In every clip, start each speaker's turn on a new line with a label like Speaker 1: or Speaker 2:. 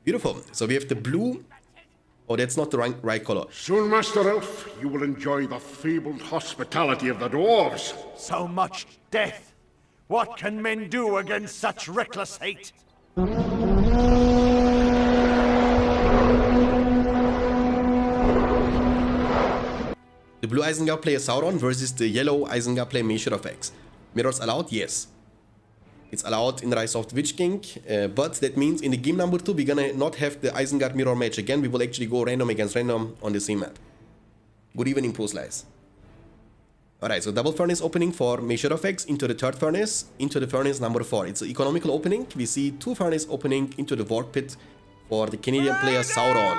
Speaker 1: Beautiful. So we have the blue. Oh, that's not the right color.
Speaker 2: Soon, Master Elf, you will enjoy the fabled hospitality of the dwarves.
Speaker 3: So much death. What can men do against such reckless hate?
Speaker 1: The blue Isengard player Sauron versus the yellow Isengard player Measure of X. Mirrors allowed? Yes. It's allowed in Rise of the Witch King, but that means in the game number 2 we're gonna not have the Isengard mirror match again. We will actually go random against random on the same map. Good evening, Pro Slice. Alright, so double furnace opening for Measure of X into the third furnace, into the furnace number 4. It's an economical opening. We see 2 furnace opening into the Vork Pit for the Canadian player Sauron.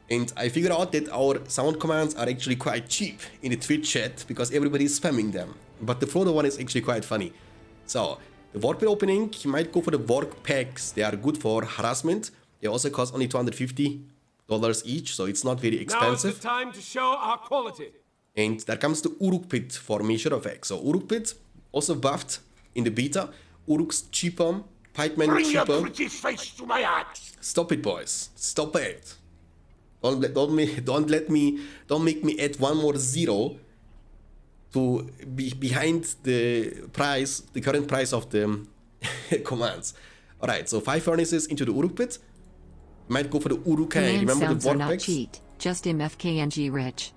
Speaker 1: And I figured out that our sound commands are actually quite cheap in the Twitch chat because everybody is spamming them. But the Frodo one is actually quite funny. So, the Vork Pit opening, you might go for the Vork packs. They are good for harassment. They also cost only $250 each, so it's not very expensive.
Speaker 4: Now it's the time to show our quality.
Speaker 1: And there comes the Uruk Pit for Measure of X. So Uruk Pit, also buffed in the beta. Uruk's cheaper, Pikeman
Speaker 2: Bring
Speaker 1: cheaper.
Speaker 2: your pretty face to my axe.
Speaker 1: Stop it, boys. Stop it. Don't make me add one more zero to be behind the price, the current price of the commands. Alright, so 5 furnaces into the Uruk Pit. Might go for the Urukai. Remember the Vork packs?
Speaker 5: Cheat. Just MFKNG rich.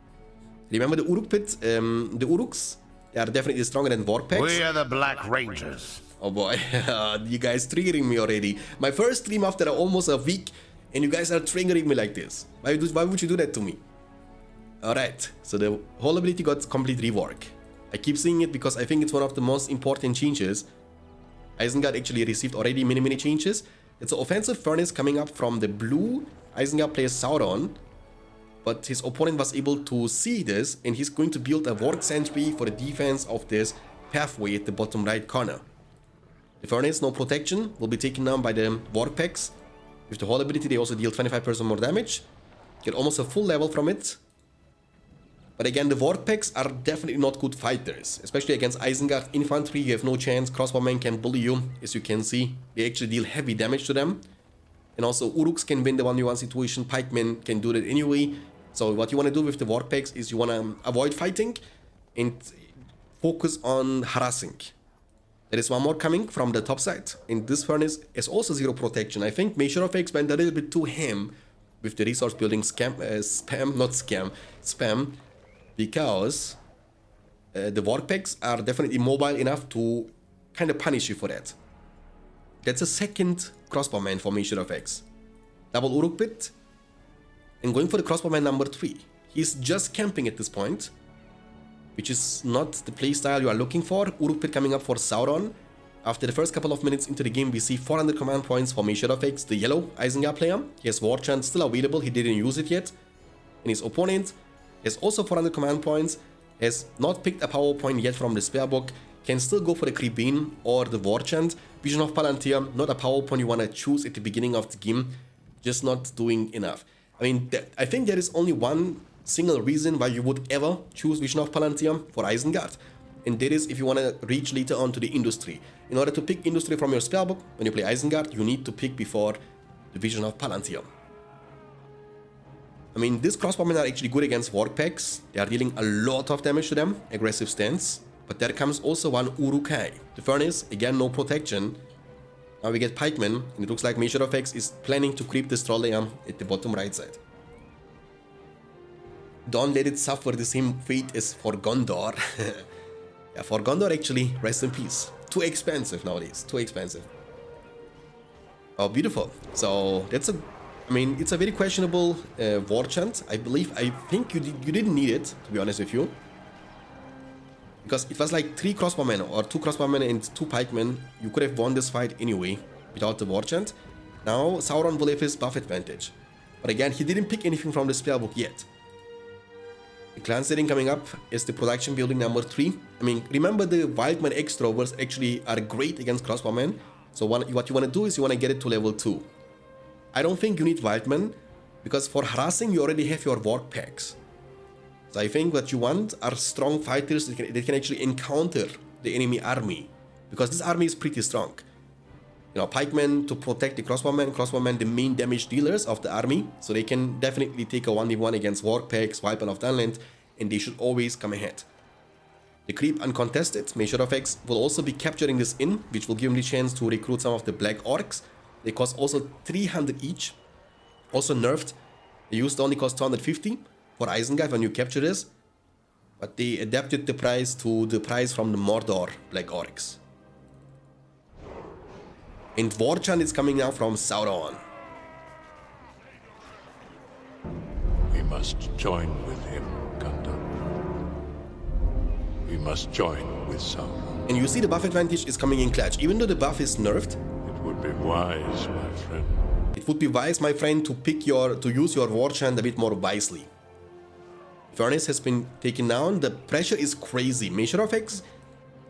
Speaker 1: Remember the Uruk Pit? The Uruks? They are definitely stronger than Vork packs.
Speaker 2: We are the Black Rangers.
Speaker 1: Oh boy, you guys triggering me already. My first stream after almost a week, and you guys are triggering me like this. Why would you do that to me? Alright, so the whole ability got complete rework. I keep saying it because I think it's one of the most important changes. Isengard actually received already many changes. It's an offensive furnace coming up from the blue Isengard player Sauron. But his opponent was able to see this, and he's going to build a Vork sentry for the defense of this pathway at the bottom right corner. The furnace, no protection, will be taken down by the Vork packs. With the whole ability, they also deal 25% more damage. Get almost a full level from it. But again, the Vork packs are definitely not good fighters, especially against Isengard infantry. You have no chance. Crossbowmen can bully you, as you can see. They actually deal heavy damage to them. And also Uruks can win the 1v1 situation. Pikemen can do that anyway. So what you want to do with the Vork packs is you want to avoid fighting and focus on harassing. There is one more coming from the top side. And this furnace is also zero protection. I think Measure of X went a little bit too ham with the resource building spam, because the Vork packs are definitely mobile enough to kind of punish you for that. That's a second crossbowman for Measure of X. Double Uruk Pit. And going for the crossbowman number 3. He's just camping at this point, which is not the playstyle you are looking for. Uruk Pit coming up for Sauron. After the first couple of minutes into the game, we see 400 command points for Measure of X, the yellow Isengard player. He has War Chant still available, he didn't use it yet. And his opponent has also 400 command points, has not picked a power point yet from the spare book, can still go for the Creep Beam or the War Chant. Vision of Palantir, not a power point you want to choose at the beginning of the game, just not doing enough. I mean, I think there is only one single reason why you would ever choose Vision of Palantir for Isengard. And that is if you want to reach later on to the Industry. In order to pick Industry from your spellbook, when you play Isengard, you need to pick before the Vision of Palantir. I mean, these crossbowmen are actually good against Vork packs. They are dealing a lot of damage to them, aggressive stance. But there comes also one Urukai. The furnace, again, no protection. Now we get Pikemen, and it looks like Measure of X is planning to creep this troll layer at the bottom right side. Don't let it suffer the same fate as for Gondor. Yeah, for Gondor actually, rest in peace. Too expensive nowadays, too expensive. Oh, beautiful. So that's a, I mean, it's a very questionable War Chant. I think you didn't need it, to be honest with you. Because it was like 3 crossbowmen or 2 crossbowmen and 2 pikemen. You could have won this fight anyway without the War Chant. Now Sauron will have his buff advantage. But again, he didn't pick anything from the spellbook yet. The clan setting coming up is the production building number 3. I mean, remember the Wildman X throwers actually are great against crossbowmen. So what you want to do is you want to get it to level 2. I don't think you need Wildman, because for harassing you already have your Vork packs. So I think what you want are strong fighters that can actually encounter the enemy army, because this army is pretty strong. you know, pikemen to protect the crossbowmen the main damage dealers of the army, so they can definitely take a 1v1 against warg packs, weapon of Dunland, and they should always come ahead. The creep uncontested, Measure of X will also be capturing this in, which will give him the chance to recruit some of the black orcs. They cost also 300 each, also nerfed. They used to only cost 250 for Isengard when you capture this, but they adapted the price to the price from the Mordor black orcs. And Warchant is coming now from Sauron.
Speaker 6: We must join with him, Gundam. We must join with Sauron.
Speaker 1: And you see the buff advantage is coming in clutch. Even though the buff is nerfed,
Speaker 6: It would be wise, my friend.
Speaker 1: it would be wise, my friend, to use your Warchant a bit more wisely. Furnace has been taken down. The pressure is crazy. Measure of X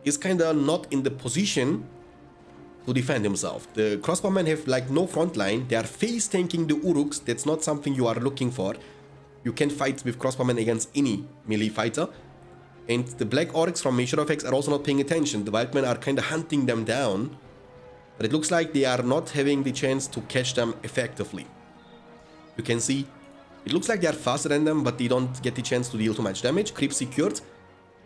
Speaker 1: is kinda not in the position to defend himself. The crossbowmen have like no front line. They are face tanking the Uruks. That's not something you are looking for. You can fight with crossbowmen against any melee fighter. And the black orcs from Measure of X are also not paying attention. The wildmen are kinda hunting them down, but it looks like they are not having the chance to catch them effectively. You can see, it looks like they are faster than them, but they don't get the chance to deal too much damage. Creep secured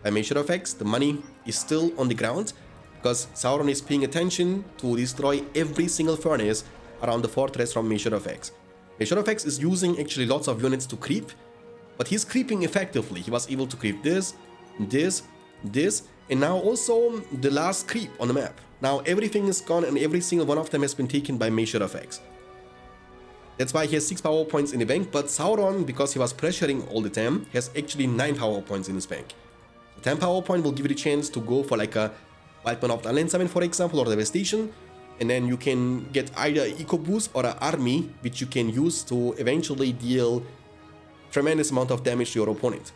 Speaker 1: by Measure of X. The money is still on the ground, because Sauron is paying attention to destroy every single furnace around the fortress from Measure of X. Measure of X is using actually lots of units to creep, but he's creeping effectively. He was able to creep this, and now also the last creep on the map. Now everything is gone and every single one of them has been taken by Measure of X. That's why he has 6 power points in the bank, but Sauron, because he was pressuring all the time, has actually 9 power points in his bank. So 10 power point will give you the chance to go for like a Weapon of Dunland summon, for example, or devastation, and then you can get either an eco boost or an army, which you can use to eventually deal tremendous amount of damage to your opponent.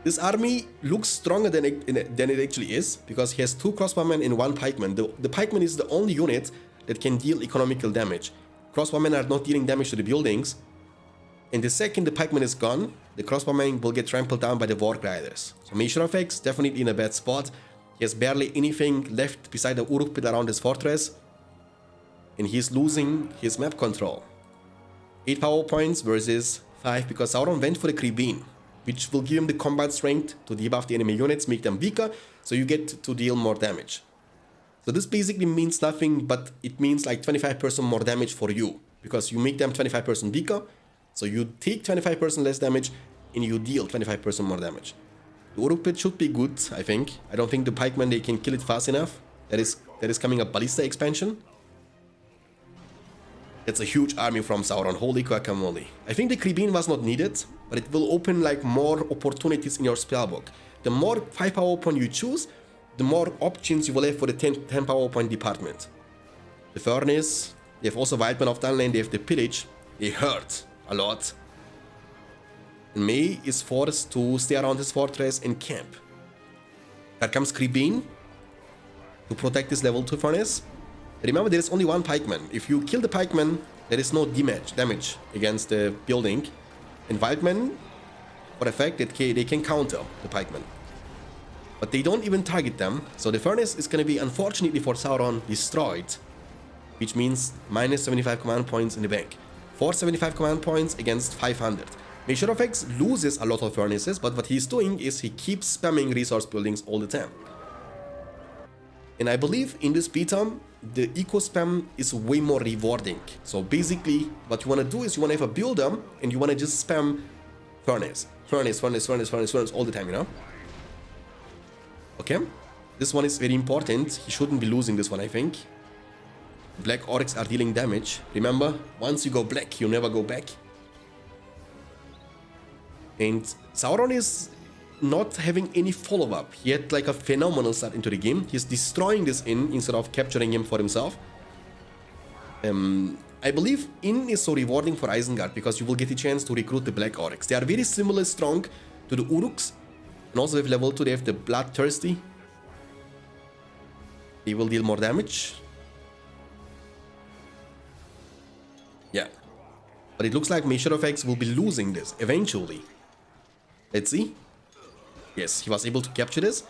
Speaker 1: This army looks stronger than it actually is, because he has 2 crossbowmen and 1 pikeman. The pikeman is the only unit that can deal economical damage. Crossbowmen are not dealing damage to the buildings, and the second the pikeman is gone, the crossbowmen will get trampled down by the warg riders. So Measure of X definitely in a bad spot. He has barely anything left beside the Uruk pit around his fortress, and he's losing his map control. 8 power points versus 5, because Sauron went for the Kribin, which will give him the combat strength to debuff the enemy units, make them weaker, so you get to deal more damage. So this basically means nothing, but it means like 25% more damage for you, because you make them 25% weaker, so you take 25% less damage and you deal 25% more damage. The Uruk pit should be good, I think. I don't think the pikemen, they can kill it fast enough. That is coming a ballista expansion. That's a huge army from Sauron, holy guacamole. I think the Kribin was not needed, but it will open like more opportunities in your spellbook. The more 5 power point you choose, the more options you will have for the 10 power point department. The Furnace, they have also Weapon of Dunland, they have the Pillage, they hurt a lot. And May is forced to stay around his fortress and camp. There comes Kribin to protect this level 2 Furnace. Remember, there is only 1 pikeman. If you kill the pikeman, there is no damage against the building. And Wildmen, for the fact that they can counter the pikemen. But they don't even target them, so the furnace is going to be, unfortunately for Sauron, destroyed. Which means minus 75 command points in the bank. 475 command points against 500. Measure of X loses a lot of furnaces, but what he's doing is he keeps spamming resource buildings all the time. And I believe in this beta, the eco spam is way more rewarding. So basically, what you want to do is you want to have a builder and you want to just spam furnace all the time, you know? Okay, this one is very important. He shouldn't be losing this one, I think. Black orcs are dealing damage. Remember, once you go black, you never go back. And Sauron is not having any follow-up. He had like a phenomenal start into the game. He's destroying this inn instead of capturing him for himself. I believe inn is so rewarding for Isengard because you will get a chance to recruit the Black Orcs. They are very similar strong to the Uruks. And also with level 2 they have the Bloodthirsty. They will deal more damage. Yeah. But it looks like Measure of X will be losing this eventually. Let's see. Yes, he was able to capture this.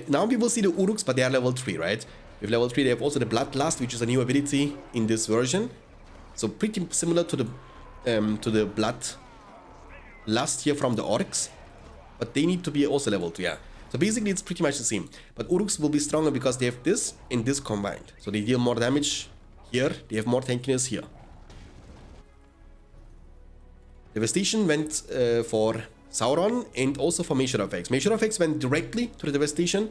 Speaker 1: Now we will see the Uruks, but they are level 3, right? With level 3 they have also the Bloodlust, which is a new ability in this version. So pretty similar to the Bloodlust here from the Orcs. But they need to be also level 2, yeah. So basically it's pretty much the same. But Uruks will be stronger because they have this and this combined. So they deal more damage here, they have more tankiness here. Devastation went for Sauron and also for Measure of X. Measure of X went directly to the Devastation.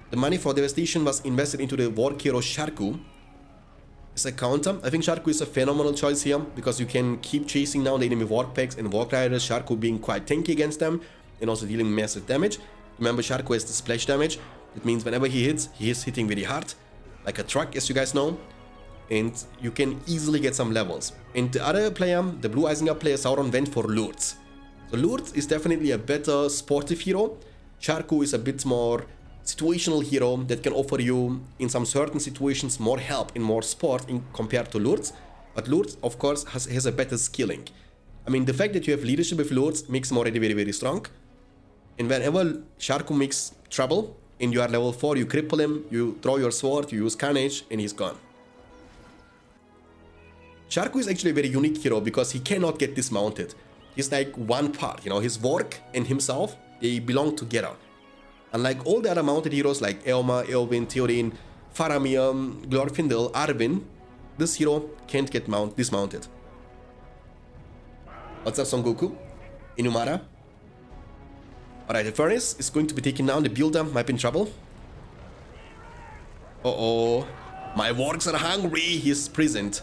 Speaker 1: The money for Devastation was invested into the War Hero Sharku as a counter. I think Sharku is a phenomenal choice here because you can keep chasing now the enemy Warg Packs and Warg Riders, Sharku being quite tanky against them and also dealing massive damage. Remember, Sharku has the splash damage. It means whenever he hits, he is hitting very hard, like a truck, as you guys know. And you can easily get some levels. And the other player, the Blue Isengard player, Sauron, went for Lourdes. So Lourdes is definitely a better sportive hero. Sharku is a bit more situational hero that can offer you, in some certain situations, more help and more support compared to Lourdes. But Lourdes, of course, has a better skilling. I mean, the fact that you have leadership with Lourdes makes him already very, very strong. And whenever Sharku makes trouble and you are level 4, you cripple him, you throw your sword, you use Carnage, and he's gone. Sharku is actually a very unique hero because he cannot get dismounted. He's like one part, you know, his work and himself, they belong together. Unlike all the other mounted heroes like Eomer, Eowyn, Theoden, Faramir, Glorfindel, Arwen, this hero can't get dismounted. What's up, Son Goku? Inumara? Alright, the Furnace is going to be taken down. The Builder might be in trouble. Uh-oh. My wargs are hungry. He's prisoned.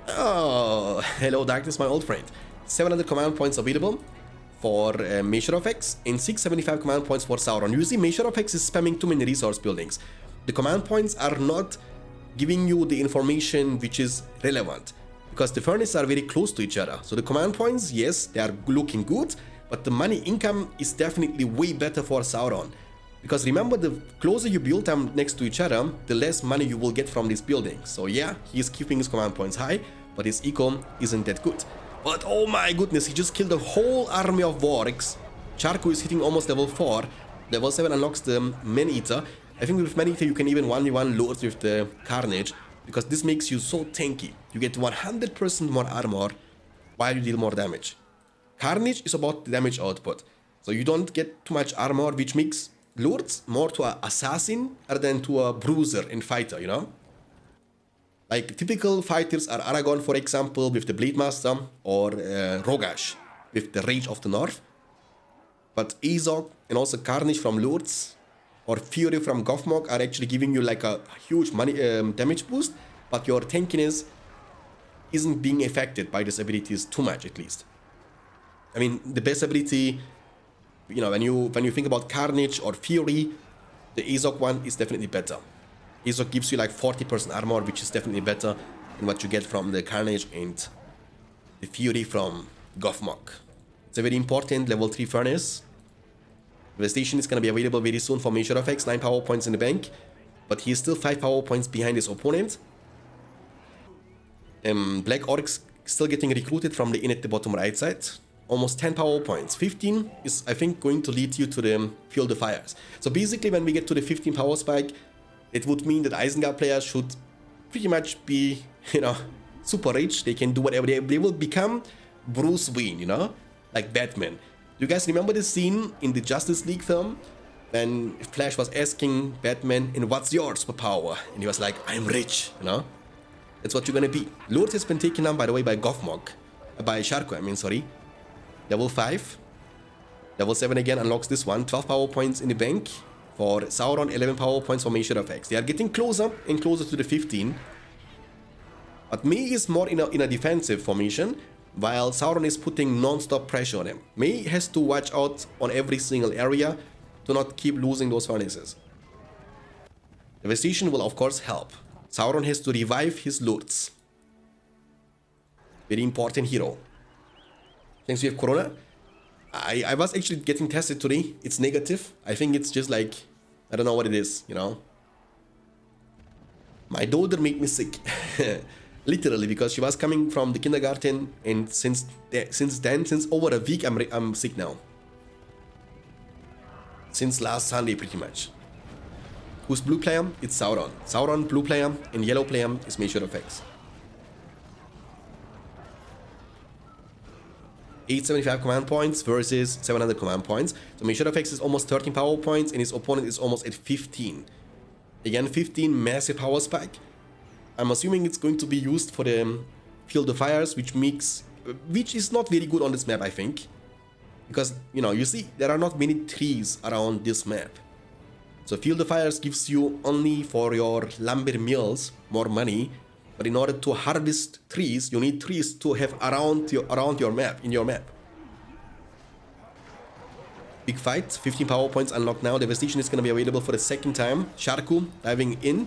Speaker 1: Oh, hello Darkness, my old friend. 700 command points available for Measure of X and 675 command points for Sauron. You see, Measure of X is spamming too many resource buildings. The command points are not giving you the information which is relevant because the furnaces are very close to each other. So the command points, yes, they are looking good, but the money income is definitely way better for Sauron. Because remember, the closer you build them next to each other, the less money you will get from this building. So yeah, he's keeping his command points high, but his eco isn't that good. But oh my goodness, he just killed a whole army of wargs. Sharku is hitting almost level 4. Level 7 unlocks the Man-Eater. I think with Man-Eater you can even 1v1 Lords with the Carnage, because this makes you so tanky. You get 100% more armor while you deal more damage. Carnage is about the damage output. So you don't get too much armor, which makes Lords more to an assassin rather than to a bruiser and fighter, you know? Like typical fighters are Aragorn, for example, with the Blade Master, or Rogash with the Rage of the North. But Azog and also Carnage from Lords or Fury from Gothmog are actually giving you like a huge damage boost, but your tankiness isn't being affected by these abilities too much, at least. I mean, the best ability, you know, when you think about Carnage or Fury, the Azog one is definitely better. Azog gives you like 40% armor, which is definitely better than what you get from the Carnage and the Fury from Gothmog. It's a very important level 3 furnace. Devastation is going to be available very soon for Measure of X, 9 power points in the bank, but he is still 5 power points behind his opponent. Black Orcs still getting recruited from the inn at the bottom right side. Almost 10 power points. 15 is, I think, going to lead you to the Fuel the Fires. So basically, when we get to the 15 power spike, it would mean that Isengard players should pretty much be, you know, super rich. They can do whatever they will become Bruce Wayne, you know, like Batman. You guys remember the scene in the Justice League film when Flash was asking Batman, and what's your superpower? And he was like, I'm rich, you know? That's what you're gonna be. Lourdes has been taken down, by the way, by Gothmog. By Sharku, I mean, sorry. Level 5. Level 7 again unlocks this one. 12 power points in the bank for Sauron, 11 power points for Measure of X. They are getting closer and closer to the 15. But Mei is more in a defensive formation, while Sauron is putting non-stop pressure on him. Mei has to watch out on every single area to not keep losing those furnaces. Devastation will of course help. Sauron has to revive his Lords. Very important hero. Thanks, we have Corona. I was actually getting tested today. It's negative. I think it's just like, I don't know what it is, you know. My daughter made me sick. Literally, because she was coming from the kindergarten, and since over a week, I'm sick now. Since last Sunday, pretty much. Who's blue player? It's Sauron. Sauron, blue player, and yellow player is Mage Shadowfax. 875 command points versus 700 command points. So Mage Shadowfax is almost 13 power points, and his opponent is almost at 15. Again, 15 massive power spike. I'm assuming it's going to be used for the Field of Fires, which is not very good on this map, I think. Because, you know, you see, there are not many trees around this map. So Field of Fires gives you only for your lumber mills more money. But in order to harvest trees, you need trees to have around your map, in your map. Big fight, 15 power points unlocked now. Devastation is going to be available for the second time. Sharku diving in.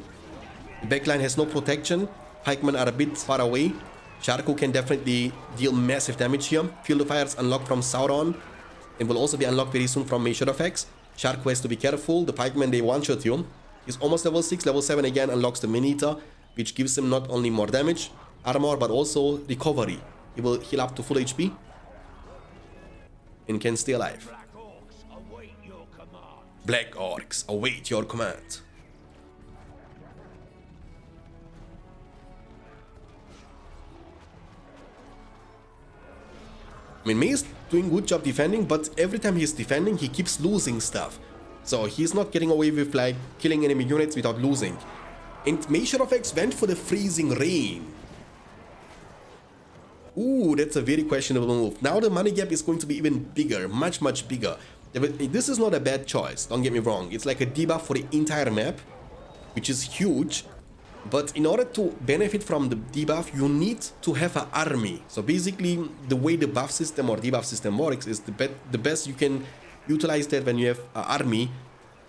Speaker 1: The backline has no protection. Pikemen are a bit far away. Sharku can definitely deal massive damage here. Field of Fires unlocked from Sauron and will also be unlocked very soon from Mage Shadowfax. Sharku has to be careful. The pikemen, they one-shot you. He's almost level 6. Level 7 again unlocks the Mini-Eater, which gives him not only more damage, armor, but also recovery. He will heal up to full HP and can stay alive. Black Orcs await your command. I mean, Mei is doing good job defending, but every time he's defending, he keeps losing stuff. So he's not getting away with like killing enemy units without losing. And Mage Shadowfax went for the freezing rain. Ooh, that's a very questionable move. Now the money gap is going to be even bigger, much bigger. This is not a bad choice, don't get me wrong. It's like a debuff for the entire map, which is huge. But in order to benefit from the debuff, you need to have an army. So basically, the way the buff system or debuff system works is the best you can utilize that when you have an army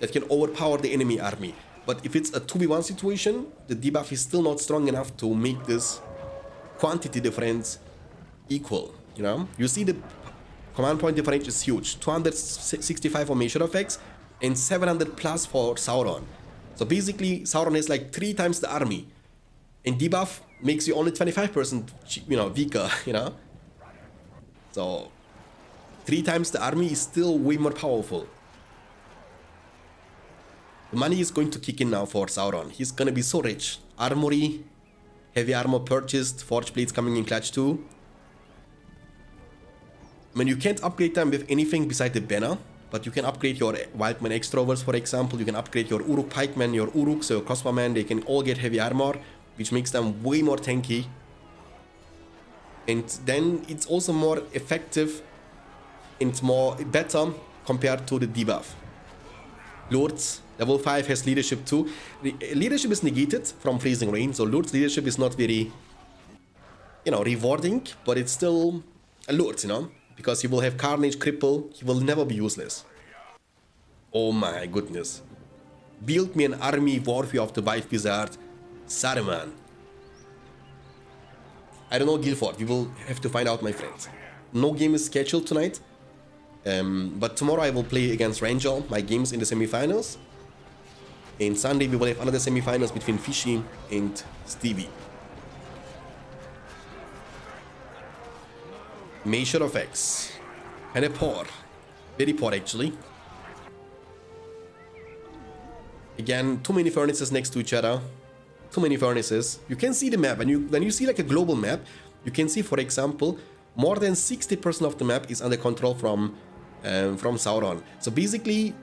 Speaker 1: that can overpower the enemy army. But if it's a 2v1 situation, the debuff is still not strong enough to make this quantity difference equal, you know? You see the command point difference is huge. 265 for Mage Shadowfax and 700 plus for Sauron. So basically, Sauron has like 3 times the army. And debuff makes you only 25%, you know, weaker, you know? So 3 times the army is still way more powerful. The money is going to kick in now for Sauron. He's gonna be so rich. Armory, heavy armor purchased, forge blades coming in clutch too. I mean, you can't upgrade them with anything besides the banner, but you can upgrade your Wildman Extrovers, for example. You can upgrade your Uruk Pikemen, your Uruks, your Crossbowmen. They can all get heavy armor, which makes them way more tanky. And then it's also more effective and better compared to the debuff. Lords, level 5 has leadership too. Leadership is negated from freezing rain, so Lord's leadership is not very, you know, rewarding, but it's still a Lord, you know, because he will have Carnage, Cripple, he will never be useless. Oh my goodness. Build me an army worthy of the White Wizard, Saruman. I don't know, Guildford, we will have to find out, my friends. No game is scheduled tonight, but tomorrow I will play against Rangel, my games in the semifinals. And Sunday we will have another semifinals between Fishy and Stevie. Mage Shadowfax. Kinda poor. Very poor actually. Again, too many furnaces next to each other. Too many furnaces. You can see the map, and when you see like a global map, you can see, for example, more than 60% of the map is under control from Sauron. So basically,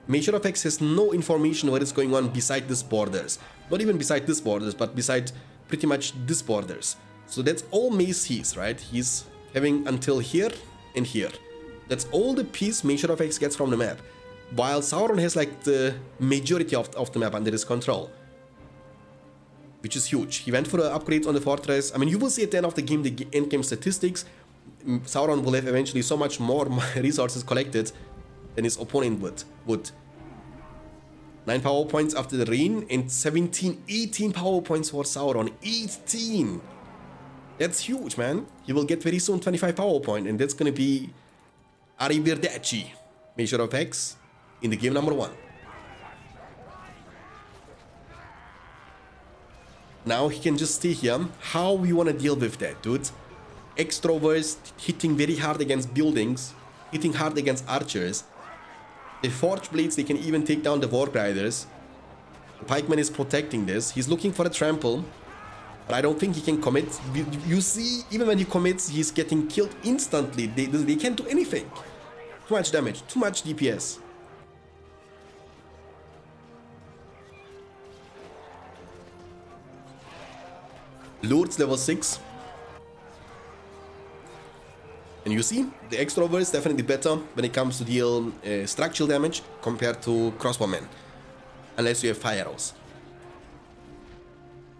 Speaker 1: Mage Shadowfax has no information what is going on beside these borders. Not even beside these borders, but beside pretty much these borders. So that's all Mage sees, right? He's having until here and here. That's all the piece Mage Shadowfax gets from the map. While Sauron has like the majority of the map under his control. Which is huge. He went for the upgrades on the fortress. I mean, you will see at the end of the game, the endgame statistics. Sauron will have eventually so much more resources collected than his opponent would. 9 power points after the rain and 18 power points for Sauron. 18! That's huge, man. He will get very soon 25 power point, and that's gonna be Arrivederci, Mage Shadowfax, in the game number 1. Now he can just stay here. How we wanna deal with that, dude? Extroverts hitting very hard against buildings, hitting hard against archers. The Forge Blades, they can even take down the Warg Riders. Pikeman is protecting this. He's looking for a trample. But I don't think he can commit. You see, even when he commits, he's getting killed instantly. They can't do anything. Too much damage. Too much DPS. Lourdes level 6. And you see, the extrovert is definitely better when it comes to deal structural damage compared to crossbowmen. Unless you have fire arrows.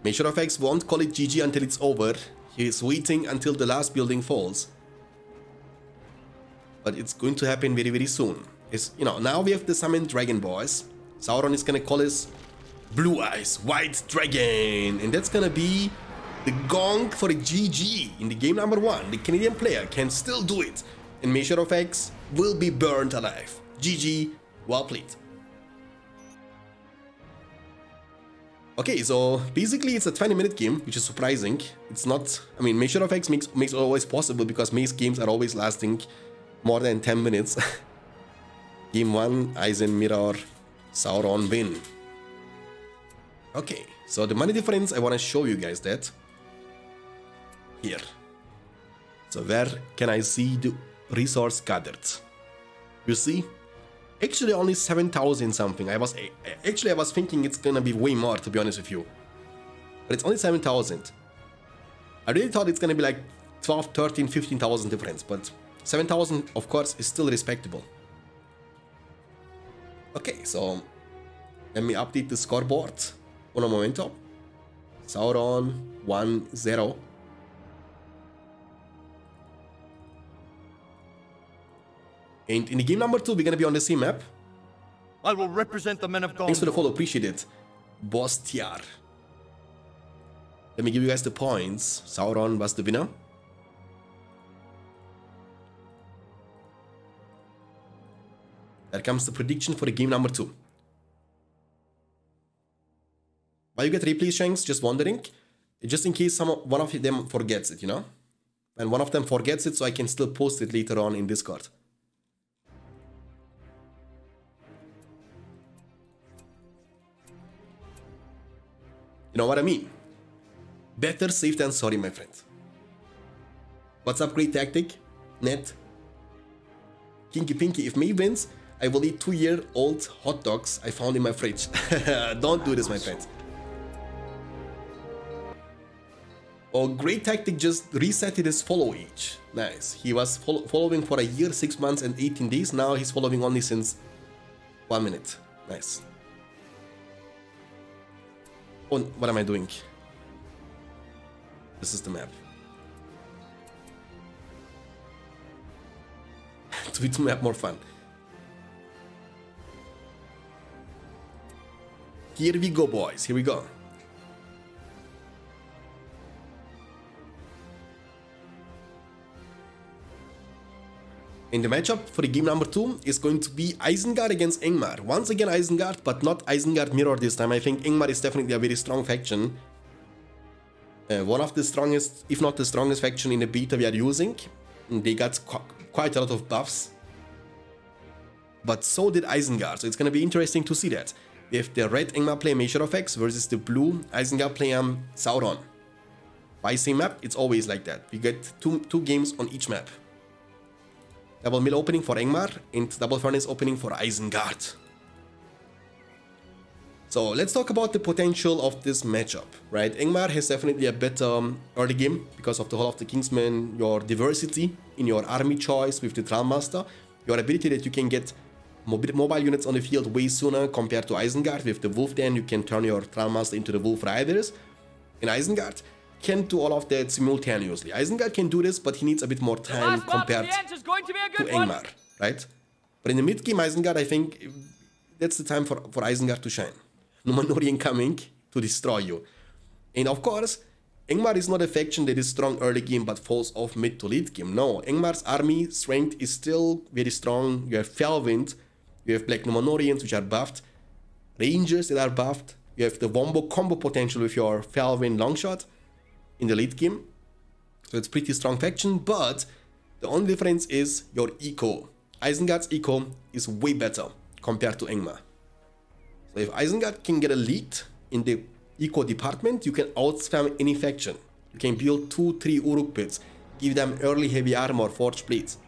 Speaker 1: Measure of X won't call it GG until it's over. He is waiting until the last building falls. But it's going to happen very, very soon. Now we have the summoned dragon boys. Sauron is gonna call his Blue Eyes White Dragon. And that's gonna be the gong for a GG in the game number 1. The Canadian player can still do it. And Measure of X will be burned alive. GG, well played. Okay, so basically it's a 20-minute game, which is surprising. It's not, I mean, Measure of X makes it always possible because Mace games are always lasting more than 10 minutes. Game 1, Eisen Mirror, Sauron win. Okay, so the money difference, I want to show you guys that. Here. So where can I see the resource gathered? You see? Actually only 7,000 something. I was thinking it's gonna be way more, to be honest with you. But it's only 7,000. I really thought it's gonna be like 12, 13, 15,000 difference, but 7,000 of course is still respectable. Okay, so let me update the scoreboard. Un momento. Sauron 1-0. And in the game number 2, we're gonna be on the same map.
Speaker 7: I will represent the men of God.
Speaker 1: Thanks for the follow, appreciate it. Bostiar. Let me give you guys the points. Sauron was the winner. There comes the prediction for the game number 2. Why you get replays, Shanks? Just wondering. Just in case one of them forgets it, And one of them forgets it, so I can still post it later on in Discord. You know what I mean? Better safe than sorry, my friend. What's up, great tactic? Net. Kinky Pinky, if May wins, I will eat 2-year-old hot dogs I found in my fridge. Don't do this, my friend. Oh, great tactic just resetted his follow age. Nice. He was following for a year, 6 months and 18 days. Now he's following only since 1 minute. Nice. Oh, what am I doing? This is the map. To make the map more fun. Here we go, boys. Here we go. And the matchup for the game number 2 is going to be Isengard against Ingmar. Once again Isengard, but not Isengard Mirror this time. I think Ingmar is definitely a very strong faction. One of the strongest, if not the strongest faction in the beta we are using. They got quite a lot of buffs. But so did Isengard, so it's going to be interesting to see that. We have the red Ingmar player Measure of X versus the blue Isengard player Sauron. By same map, it's always like that. We get two games on each map. Double mill opening for Ingmar and double furnace opening for Isengard. So let's talk about the potential of this matchup, right? Ingmar has definitely a better early game because of the Hall of the Kingsmen, your diversity in your army choice with the Trollmaster, your ability that you can get mobile units on the field way sooner compared to Isengard. With the Wolf Den, you can turn your Trollmaster into the Wolf Riders. And Isengard can't do all of that simultaneously. Isengard can do this, but he needs a bit more time compared to Ingmar, right? But in the mid game, Isengard, I think that's the time for Isengard to shine. Numenorian coming to destroy you. And of course, Ingmar is not a faction that is strong early game but falls off mid to late game. No, Ingmar's army strength is still very strong. You have Felwind, you have Black Numenorians which are buffed, Rangers that are buffed, you have the Wombo combo potential with your Felwind Longshot in the late game. So it's pretty strong faction, but the only difference is your eco. Isengard's eco is way better compared to Ingmar. So if Isengard can get a lead in the eco department, you can outspam any faction. You can build 2-3 Uruk pits, give them early heavy armor, forged plates,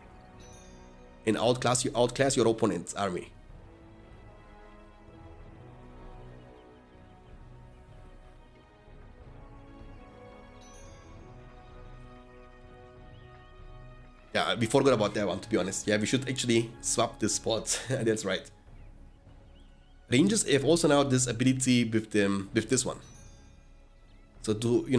Speaker 1: and outclass your opponent's army. Yeah, we forgot about that one, to be honest. Yeah, we should actually swap this spot. That's right. Rangers have also now this ability with this one. So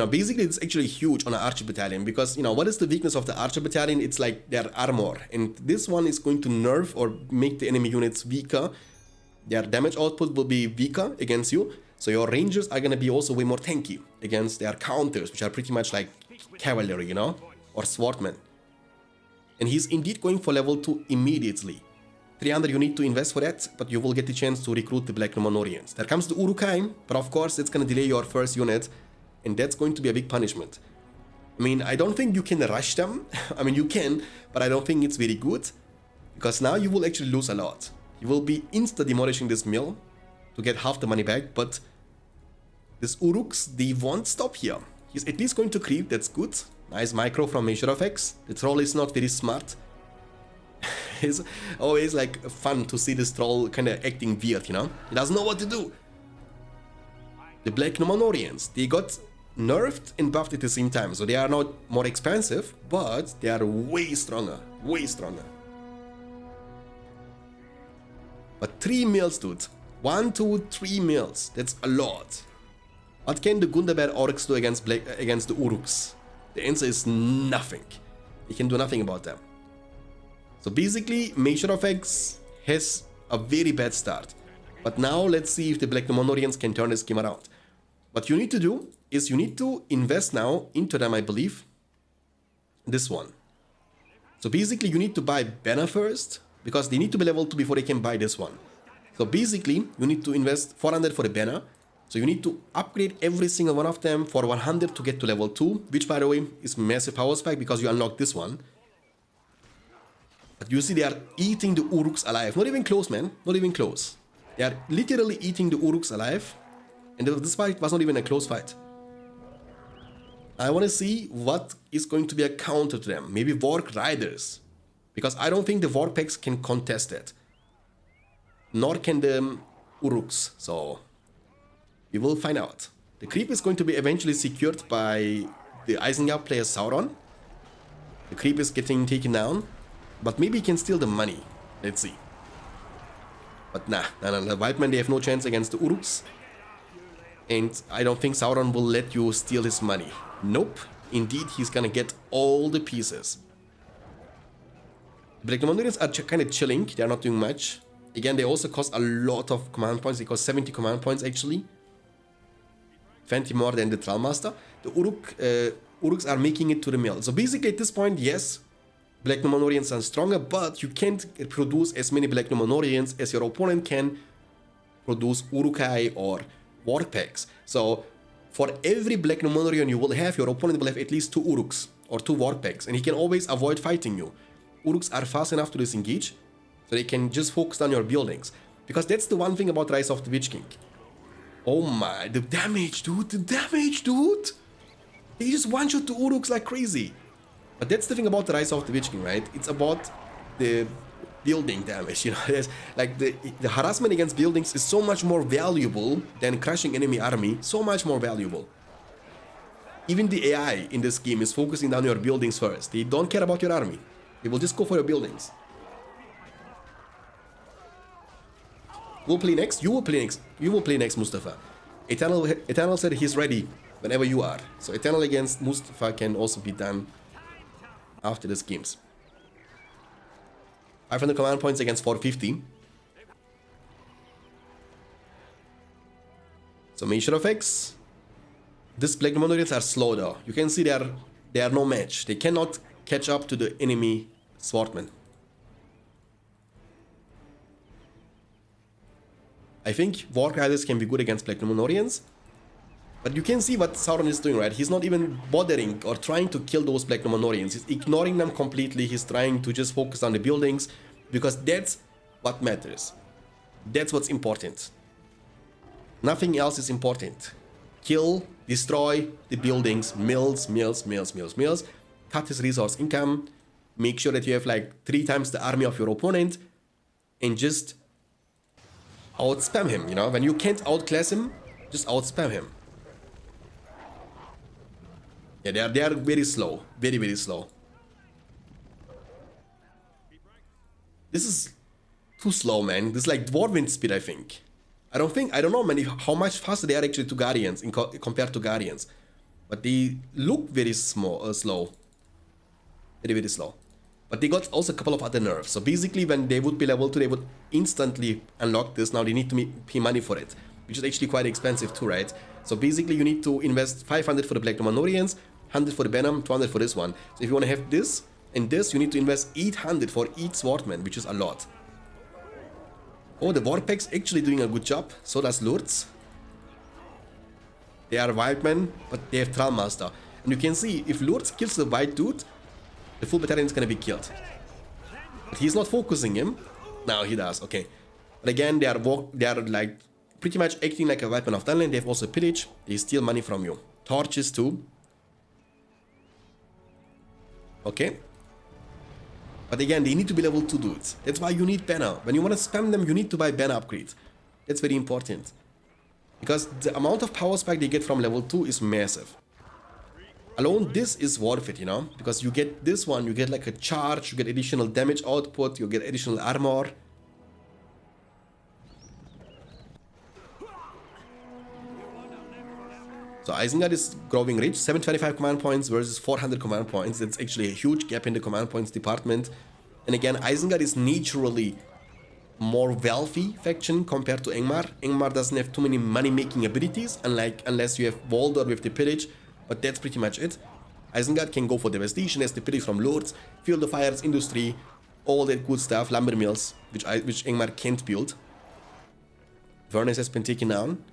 Speaker 1: basically it's actually huge on an archer battalion, because what is the weakness of the archer battalion? It's like their armor, and this one is going to nerf or make the enemy units weaker. Their damage output will be weaker against you, so your rangers are gonna be also way more tanky against their counters, which are pretty much like cavalry, or swordmen. And he's indeed going for level 2 immediately. 300 you need to invest for that, but you will get the chance to recruit the Black Numenorians. There comes the Uruk-hai, but of course it's gonna delay your first unit, and that's going to be a big punishment. I mean, I don't think you can rush them. I mean, you can, but I don't think it's very good, because now you will actually lose a lot. You will be insta-demolishing this mill to get half the money back, but these Uruks, they won't stop here. He's at least going to creep, that's good. Nice micro from Measure of X. The troll is not very smart. It's always like fun to see this troll kind of acting weird, He doesn't know what to do. The Black Numenorians, they got nerfed and buffed at the same time, so they are not more expensive, but they are way stronger, way stronger. But 3 mills, dude. 1, 2, 3 mills. That's a lot. What can the Gundabad Orcs do against the Uruks? The answer is nothing. They can do nothing about them. So basically, Measure of X has a very bad start. But now let's see if the Black Numenorians can turn this game around. What you need to do is you need to invest now into them, I believe. This one. So basically, you need to buy banner first, because they need to be level 2 before they can buy this one. So basically, you need to invest 400 for the banner. So you need to upgrade every single one of them for 100 to get to level 2, which by the way is massive power spike because you unlock this one. But you see they are eating the Uruks alive. Not even close, man. Not even close. They are literally eating the Uruks alive. And this fight was not even a close fight. I want to see what is going to be a counter to them. Maybe Warg Riders. Because I don't think the Warg packs can contest it. Nor can the Uruks. So we will find out. The creep is going to be eventually secured by the Isengard player Sauron. The creep is getting taken down. But maybe he can steal the money. Let's see. But nah. The Wildmen, they have no chance against the Uruks. And I don't think Sauron will let you steal his money. Nope. Indeed, he's gonna get all the pieces. Black Numenorians are kind of chilling. They're not doing much. Again, they also cost a lot of command points. They cost 70 command points actually. 20 more than the Trollmaster. The Uruks are making it to the mill. So basically at this point, yes, Black Numenorians are stronger, but you can't produce as many Black Numenorians as your opponent can produce Uruk-hai or Warg packs. So for every Black Numenorian you will have, your opponent will have at least 2 Uruks or 2 Warg packs, and he can always avoid fighting you. Uruks are fast enough to disengage, so they can just focus on your buildings. Because that's the one thing about Rise of the Witch King. Oh my, the damage, dude, the damage, dude! He just one-shot the Uruks like crazy. But that's the thing about the Rise of the Witch King, right? It's about the building damage, There's, like the harassment against buildings is so much more valuable than crushing enemy army, so much more valuable. Even the AI in this game is focusing on your buildings first. They don't care about your army. They will just go for your buildings. We'll play next. You will play next. You will play next, Mustafa. Eternal said he's ready whenever you are. So Eternal against Mustafa can also be done after this games. 500 command points against 450. So Measure of X. These Black Numenorians are slow though. You can see they are no match. They cannot catch up to the enemy swordmen. I think Warg Riders can be good against Black Numenorians. But you can see what Sauron is doing, right? He's not even bothering or trying to kill those Black Numenorians. He's ignoring them completely. He's trying to just focus on the buildings, because that's what matters. That's what's important. Nothing else is important. Kill, destroy the buildings, mills, cut his resource income, make sure that you have like 3 times the army of your opponent, and just outspam him, you know? When you can't outclass him, just outspam him. Yeah, they are very slow. Very, very slow. This is too slow, man. This is like Dwarven speed, I think. I don't know, man, how much faster they are actually to Guardians compared to Guardians. But they look very slow. Very, very slow. But they got also a couple of other nerfs. So basically, when they would be level 2, they would instantly unlock this. Now they need to pay money for it, which is actually quite expensive too, right? So basically, you need to invest 500 for the Black Dominorians, 100 for the Venom, 200 for this one. So if you want to have this and this, you need to invest 800 for each Swordman, which is a lot. Oh, the Warpack's actually doing a good job. So does Lurtz. They are Wildmen, but they have Trollmaster. And you can see, if Lurtz kills the white dude, the full battalion is gonna be killed. But he's not focusing him. Now he does, okay. But again, they are like pretty much acting like a weapon of Dunland. They have also pillage. They steal money from you. Torches too. Okay. But again, they need to be level 2 dudes. That's why you need banner. When you want to spam them, you need to buy banner upgrades. That's very important. Because the amount of power spike they get from level 2 is massive. Alone, this is worth it, you know? Because you get this one, you get like a charge, you get additional damage output, you get additional armor. So Isengard is growing rich, 725 command points versus 400 command points. That's actually a huge gap in the command points department. And again, Isengard is naturally more wealthy faction compared to Angmar. Angmar doesn't have too many money-making abilities, unless you have Voldor with the pillage, but that's pretty much it. Isengard can go for devastation as the pillage from Lords, Field of Fires, Industry, all that good stuff, lumber mills, which Angmar can't build. Vernus has been taken down.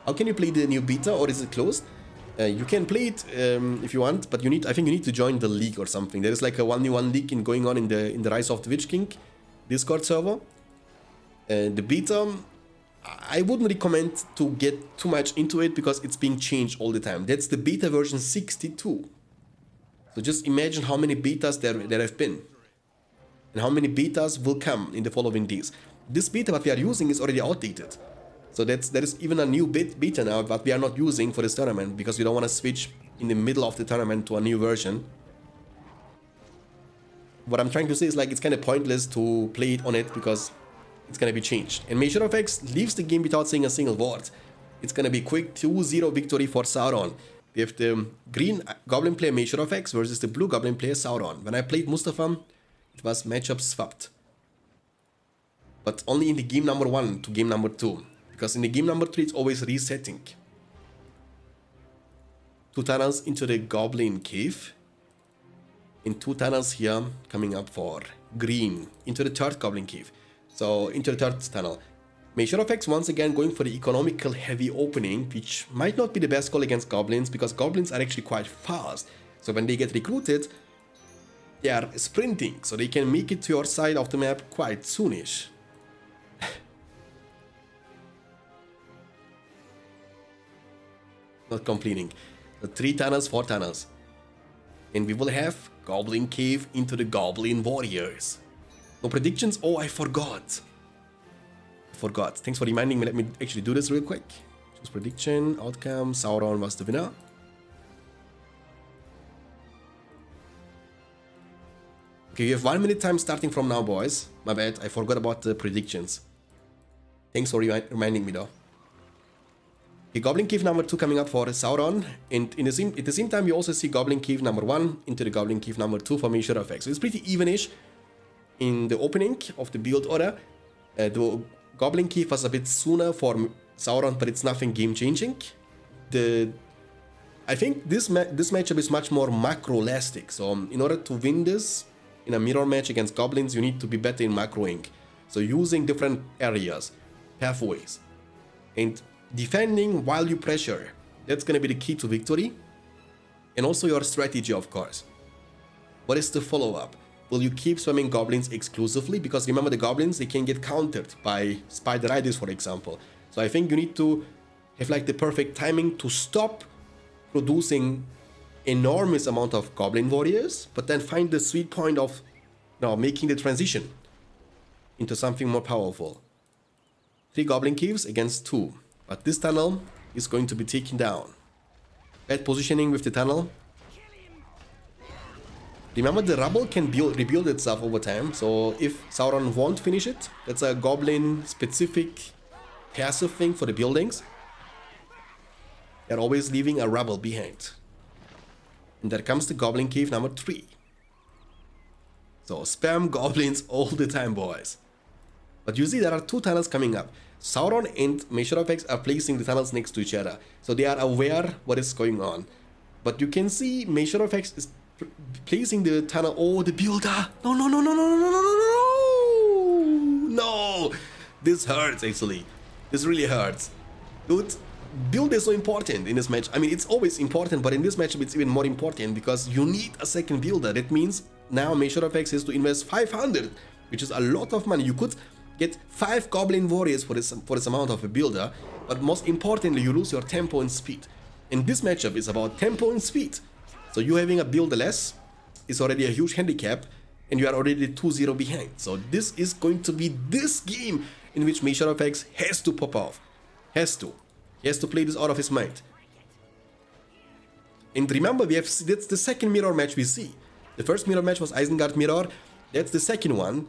Speaker 1: How can you play the new beta, or is it closed? You can play it if you want, but I think you need to join the league or something. There is like a 1v1 league going on in the Rise of the Witch King Discord server. The beta, I wouldn't recommend to get too much into it because it's being changed all the time. That's the beta version 62. So just imagine how many betas there have been, and how many betas will come in the following days. This beta that we are using is already outdated. So there is even a new beta now that we are not using for this tournament because we don't want to switch in the middle of the tournament to a new version. What I'm trying to say is like it's kind of pointless to play it on it because it's going to be changed. And Measure of X leaves the game without saying a single word. It's going to be quick 2-0 victory for Sauron. We have the green Goblin player Measure of X versus the blue Goblin player Sauron. When I played Mustafa, it was matchup swapped. But only in the game number 1 to game number 2. Because in the game number 3, it's always resetting. 2 tunnels into the Goblin Cave. And 2 tunnels here coming up for green into the 3rd Goblin Cave. So into the 3rd tunnel. Measure of X once again going for the economical heavy opening, which might not be the best call against Goblins because Goblins are actually quite fast. So when they get recruited, they are sprinting. So they can make it to your side of the map quite soonish. Not completing. So 3 tunnels, 4 tunnels. And we will have Goblin Cave into the Goblin Warriors. No predictions? Oh, I forgot. Thanks for reminding me. Let me actually do this real quick. Choose prediction, outcome, Sauron was the winner. Okay, you have 1 minute time starting from now, boys. My bad, I forgot about the predictions. Thanks for reminding me though. Okay, Goblin Cave number 2 coming up for Sauron, and at the same time you also see Goblin Cave number 1 into the Goblin Cave number 2 for Measure of X. So it's pretty evenish in the opening of the build order. The Goblin Cave was a bit sooner for Sauron, but it's nothing game changing. I think this matchup is much more macro-lastic, so in order to win this in a mirror match against Goblins, you need to be better in macroing. So using different areas, pathways, and defending while you pressure. That's gonna be the key to victory. And also your strategy, of course. What is the follow-up? will you keep spamming goblins exclusively? Because remember, the goblins, they can get countered by spider riders, for example. So I think you need to have like the perfect timing to stop producing enormous amount of goblin warriors, but then find the sweet point of making the transition into something more powerful. 3 goblin caves against 2, but this tunnel is going to be taken down. Bad positioning with the tunnel. Remember, the rubble can rebuild itself over time, so if Sauron won't finish it, that's a goblin specific passive thing for the buildings. They're always leaving a rubble behind. And there comes the goblin cave number 3. So spam goblins all the time, boys. But you see, there are 2 tunnels coming up. Sauron and Measure of X are placing the tunnels next to each other, so they are aware what is going on. But you can see Measure of X is placing the tunnel. Oh, the builder! No, no, no, no, no, no, no, no, no! No! This hurts, actually. This really hurts. Dude, build is so important in this match. I mean, it's always important, but in this matchup it's even more important because you need a second builder. That means now Measure of X has to invest 500, which is a lot of money. You could get 5 goblin warriors for this amount of a builder, but most importantly, you lose your tempo and speed. And this matchup is about tempo and speed. So you having a builder less is already a huge handicap, and you are already 2-0 behind. So this is going to be this game in which Measure of X has to pop off. Has to. He has to play this out of his mind. And remember, that's the second mirror match we see. The first mirror match was Isengard mirror. That's the second one.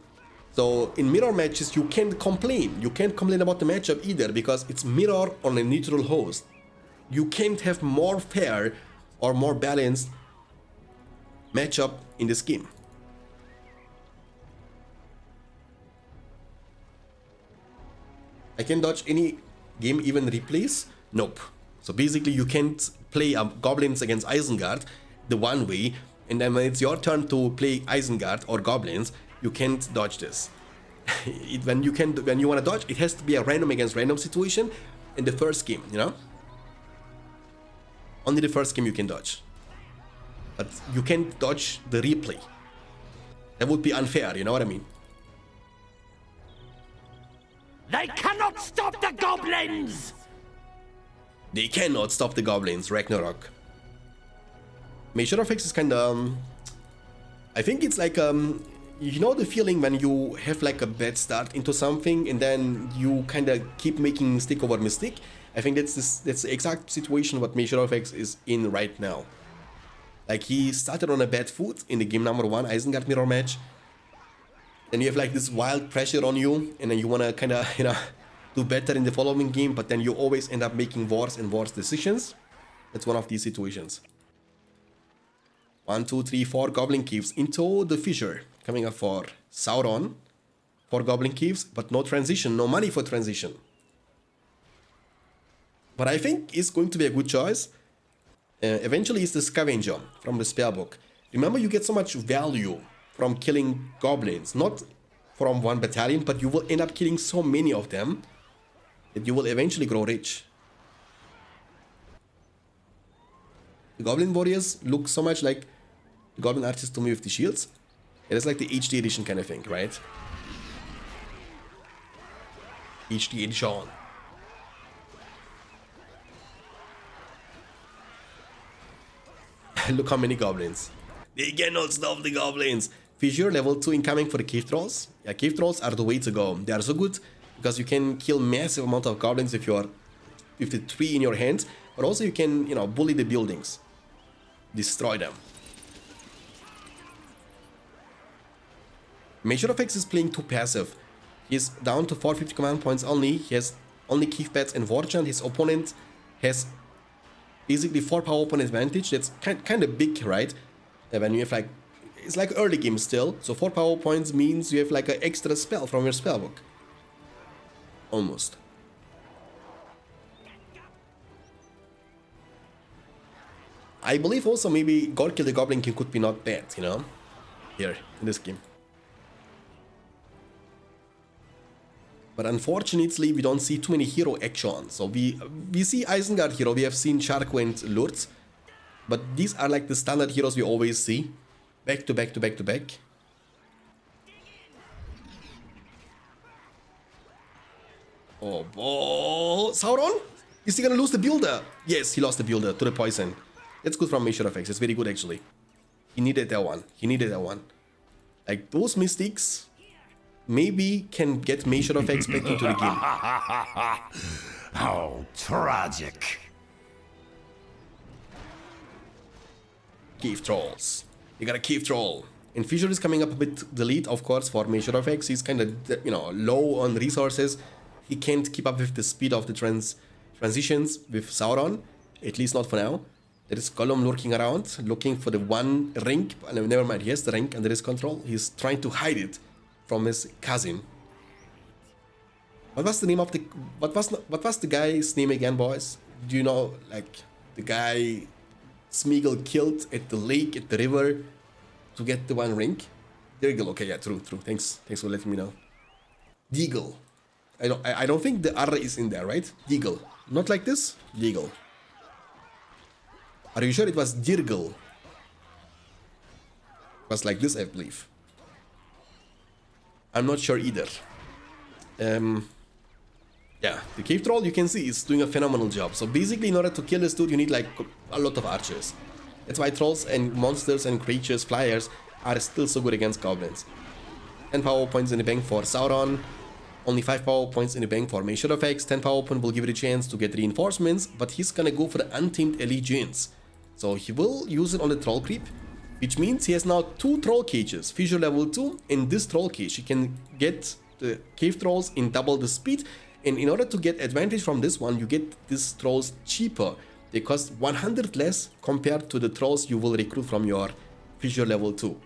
Speaker 1: So in mirror matches, you can't complain. You can't complain about the matchup either because it's mirror on a neutral host. You can't have more fair or more balanced matchup in this game. I can dodge any game even replace? Nope. So basically you can't play goblins against Isengard the one way, and then when it's your turn to play Isengard or goblins, you can't dodge this. when you want to dodge, it has to be a random against random situation in the first game, you know? Only the first game you can dodge. But you can't dodge the replay. That would be unfair, you know what I mean?
Speaker 3: They cannot stop the goblins!
Speaker 1: They cannot stop the goblins, Ragnarok. Measure of X is kinda... I think it's like... you know the feeling when you have like a bad start into something and then you kinda keep making mistake over mistake? I think that's the exact situation what Measure of X is in right now. Like, he started on a bad foot in the game number 1 Isengard mirror match. Then you have like this wild pressure on you, and then you wanna kinda, you know, do better in the following game, but then you always end up making worse and worse decisions. That's one of these situations. 1, 2, 3, 4 goblin caves into the fissure. Coming up for Sauron. 4 goblin caves, but no transition, no money for transition. But I think it's going to be a good choice. Eventually it's the Scavenger from the spellbook. Remember, you get so much value from killing goblins, not from one battalion, but you will end up killing so many of them that you will eventually grow rich. The goblin warriors look so much like the goblin archers to me with the shields. It is like the HD edition kind of thing, right? HD edition. Look how many goblins. They cannot stop the goblins. Fissure level 2 incoming for the cave trolls. Yeah, cave trolls are the way to go. They are so good because you can kill massive amount of goblins if you are with the tree in your hands, but also you can, you know, bully the buildings, destroy them. Measure of X is playing too passive. He's down to 450 command points only. He has only Keith Bats and Warchant. His opponent has basically 4 power point advantage. That's kind of big, right? When you have like, it's like early game still. So 4 power points means you have like an extra spell from your spellbook. Almost. I believe also maybe God Kill the Goblin King could be not bad, you know? Here, in this game. But unfortunately, we don't see too many hero actions. So we see Isengard hero, we have seen Sharko and Lurtz. But these are like the standard heroes we always see. Back to back to back to back. Oh, Sauron? Is he gonna lose the builder? Yes, he lost the builder to the poison. That's good from Measure of X. It's very good actually. He needed that one. He needed that one. Like those mistakes maybe can get Measure of X back into the game.
Speaker 3: How tragic.
Speaker 1: Cave Trolls. You got a Cave Troll. And Fissure is coming up a bit the lead, of course, for Measure of X. He's kind of, you know, low on resources. He can't keep up with the speed of the transitions with Sauron, at least not for now. There is Gollum lurking around, looking for the one ring. Never mind, he has the ring under his control. He's trying to hide it from his cousin. What was the name of the... What was the guy's name again, boys? Do you know, like, the guy Smeagol killed at the lake, at the river, to get the one ring? Deagle. Okay, yeah, true. Thanks for letting me know. Deagle. I don't think the R is in there, right? Deagle. Not like this? Deagle. Are you sure it was Dirgle? It was like this, I believe. I'm not sure either. Yeah, the Cave Troll, you can see, is doing a phenomenal job. So basically, in order to kill this dude, you need like a lot of archers. That's why trolls and monsters and creatures, flyers, are still so good against goblins. 10 power points in the bank for Sauron. Only 5 power points in the bank for Measure of X. 10 power point will give it a chance to get reinforcements, but he's gonna go for the Untamed Allegiance. So he will use it on the troll creep, which means he has now 2 troll cages, Fissure level 2, in this troll cage. He can get the cave trolls in double the speed, and in order to get advantage from this one, you get these trolls cheaper. They cost 100 less compared to the trolls you will recruit from your Fissure level 2.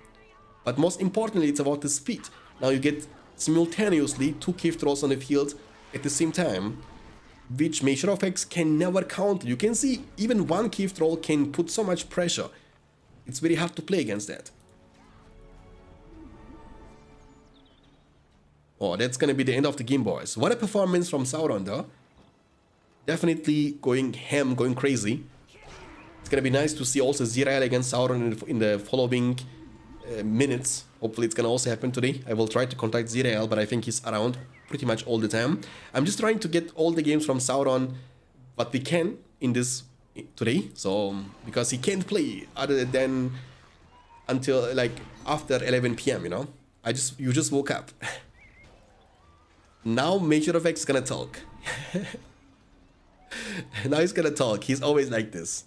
Speaker 1: But most importantly, it's about the speed. Now you get simultaneously 2 cave trolls on the field at the same time, which Measure of X can never counter. You can see even one cave troll can put so much pressure. It's very hard to play against that. Oh, that's gonna be the end of the game, boys. What a performance from Sauron, though. Definitely going ham, going crazy. It's gonna be nice to see also Zirael against Sauron in the following minutes. Hopefully it's gonna also happen today. I will try to contact Zirael, but I think he's around pretty much all the time. I'm just trying to get all the games from Sauron what we can in this today. So because he can't play other than until like after 11 PM, you know. You just woke up. Now Measure of X is gonna talk. Now he's gonna talk. He's always like this.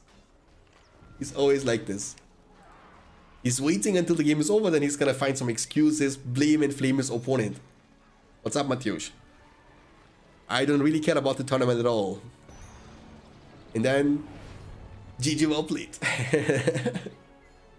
Speaker 1: He's always like this. He's waiting until the game is over, then he's gonna find some excuses, blame and flame his opponent. What's up, Mateusz? I don't really care about the tournament at all. And then, GG well played.